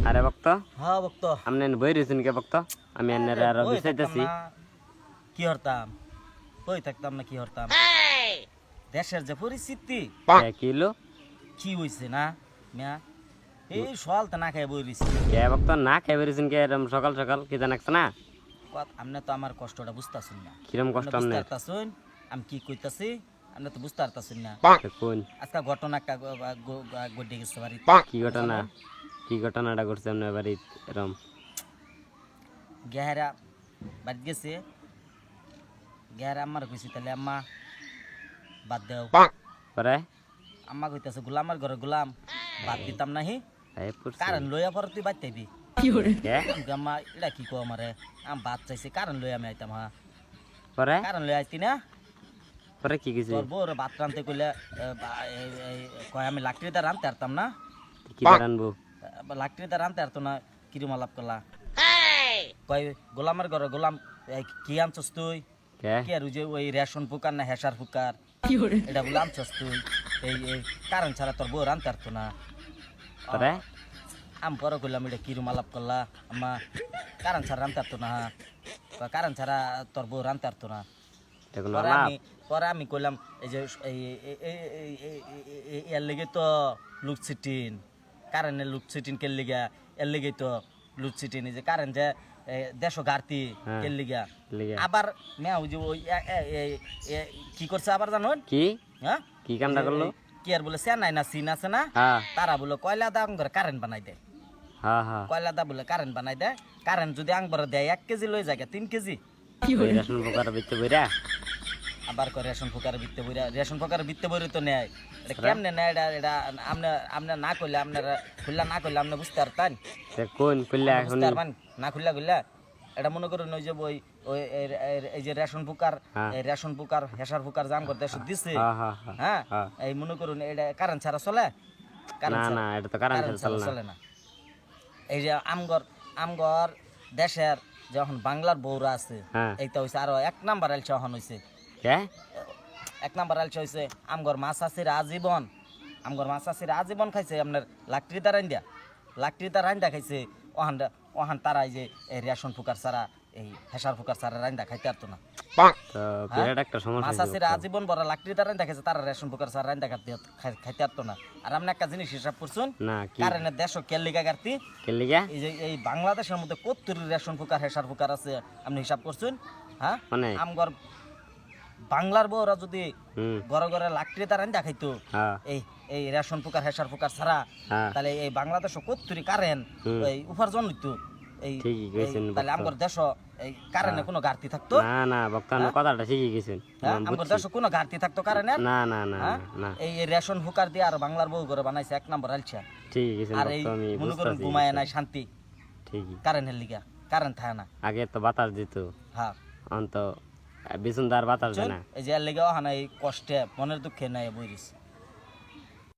আরে ভক্ত হ্যাঁ ভক্ত আপনি বই রয়েছেন কে ভক্ত আমি এনারে আরো বিচাইতেছি কি হরতাম বই থাকতাম না কি হরতাম দেশের যে পরিস্থিতি কিলো কি হইছে না মিয়া এই সকাল তো না খাই বই রইছি কে ভক্ত না খাই বেরিয়েছেন কে এরম সকাল সকাল কি জানাকছ না আপনি তো আমার কষ্টটা বুঝতাছেন না কিরম কষ্ট বুঝতে আপনার পারতাছেন আমি কি কইতাছি আপনি তো বুঝতে পারতাছেন না কোন আজকে ঘটনা একটা ঘটে গেছে বাড়ি কি ঘটনাটা ঘটছে আপনার বাড়িতে এরম গেহারা বাড়ি গেছে গেহারা আমার কইছি তাহলে আম্মা বাদ দেও পরে আম্মা কইতাছে গোলামার ঘরে গোলাম বাদ দিতাম নাহি এই পড়ছে কারণ লইয়া পর তুই বাদ তাইবি কে আম্মা এটা কি কো আমারে আম বাদ চাইছে কারণ লইয়া আমি আইতাম হ্যাঁ পরে কারণ লইয়া আইতি না পরে কি কিছু তোর বউর ভাত রানতে কইলে কয় আমি লাকড়িতে রানতে পারতাম না কি রানবো লাকড়িতে রানতে পারতো না কিরম আলাপ করলা কয় গোলামের ঘরে গোলাম কি আনছস তুই কে কি আর ওই যে ওই রেশন ফুকার না হেসার ফুকার এটা বলে আনছস তুই এই এই কারণ ছাড়া তোর বউ রানতে পারতো না পরে আম পরে কইলাম এটা কিরম আলাপ করলা আম্মা কারণ ছাড়া রানতে পারতো না কয় কারণ ছাড়া তোর বউ রানতে পারতো না দেখুন পরে আমি কইলাম এই যে এর লেগে তো লুকছিটিন কারেন্টের লুকছিটিন কে লিগা এর লেগে তো লুকছিটিন এই যে কারেন্ট যে দেশ গার্তি কে লিগা আবার মেয়া ওই যে ওই কি করছে আবার জানুন কি হ্যাঁ কি কামটা করলো কি আর বলে চেন্নাই না চীন আছে না হ্যাঁ তারা বলে কয়লা দা আঙ্গরে কারেন্ট বানাই দেয় হ্যাঁ হ্যাঁ কয়লা দা বলে কারেন্ট বানাই দেয় কারেন্ট যদি আঙ্গরে দেয় 1 কেজি লই যায় 3 কেজি রেশন পোকার ভিতরে বইরা আবার করে রেশন ফুকারের ভিত্তে বইরা রেশন ফুকারের ভিত্তে বইরে তো নেয় এটা কেমনে নেয় এটা আপনি না করলে আপনারা খুললা না করলে আপনি বুঝতে পারতেন কোন খুললে এখন বুঝতে পারবেন না খুললা খুললা এটা মনে করুন ওই যে ওই এই যে রেশন ফুকার এই রেশন ফুকার হেসার ফুকার জাম করতে দিচ্ছে হ্যাঁ এই মনে করুন এটা কারেন্ট ছাড়া চলে না না এটা তো কারেন্ট ছাড়া চলে না এই যে আমগর দেশের যখন বাংলার বউরা আছে এইটা হইছে আরো 1 নাম্বার আলছে হন হইছে কে 1 নাম্বার আলছে হইছে আমগর মাছ আছির আজীবন খাইছে আপনার লাকড়িতে রান্দা খাইছে ওহান তারা এই যে রেশন ফুকার ছাড়া এই হেসার ফুকার ছাড়া রান্দা খাইতে পারতো না তো বিরাট একটা সমস্যা মাছ আছির আজীবন বড় লাকড়িতে রান্দা খাইছে তারা রেশন ফুকার ছাড়া রান্দা খাইতে পারতো না আর আপনি একটা জিনিস হিসাব করছুন কারণে দেশ কেলিগা গার্তি এই যে এই বাংলাদেশের মধ্যে 70 রেশন ফুকার হেসার ফুকার আছে আপনি হিসাব করছুন হ্যাঁ আমগর বাংলার বউরা যদি ঘরে ঘরে লাকড়িতে রান্দা খাইতো এই রেশন ফুকার হেসার ফুকার ছাড়া তাহলে এই বাংলাদেশে 70 কারেন্ট এই উপার্জন হইতো এই তাহলে আমগর দেশ এই কারেন্টে কোনো ঘাটতি থাকতো না না বক্তানো কথাটা ঠিকই গেছেন আমগর দেশে কোনো ঘাটতি থাকতো কারেন্টে না না না না এই রেশন ফুকার দিয়ে আর বাংলার বউ ঘরে বানাইছে 1 নাম্বার আলছা ঠিকই গেছেন আর এই মনে করুন ঘুমায় নাই শান্তি ঠিকই কারেন্টের লিগা কারেন্ট থাকে না আগে তো বাতাস দিত হ্যাঁ অন্ত বিছুনদার বাতাস দেয় না এই যে লিগা হানা এই কষ্টে মনের দুঃখে নাই বইরিস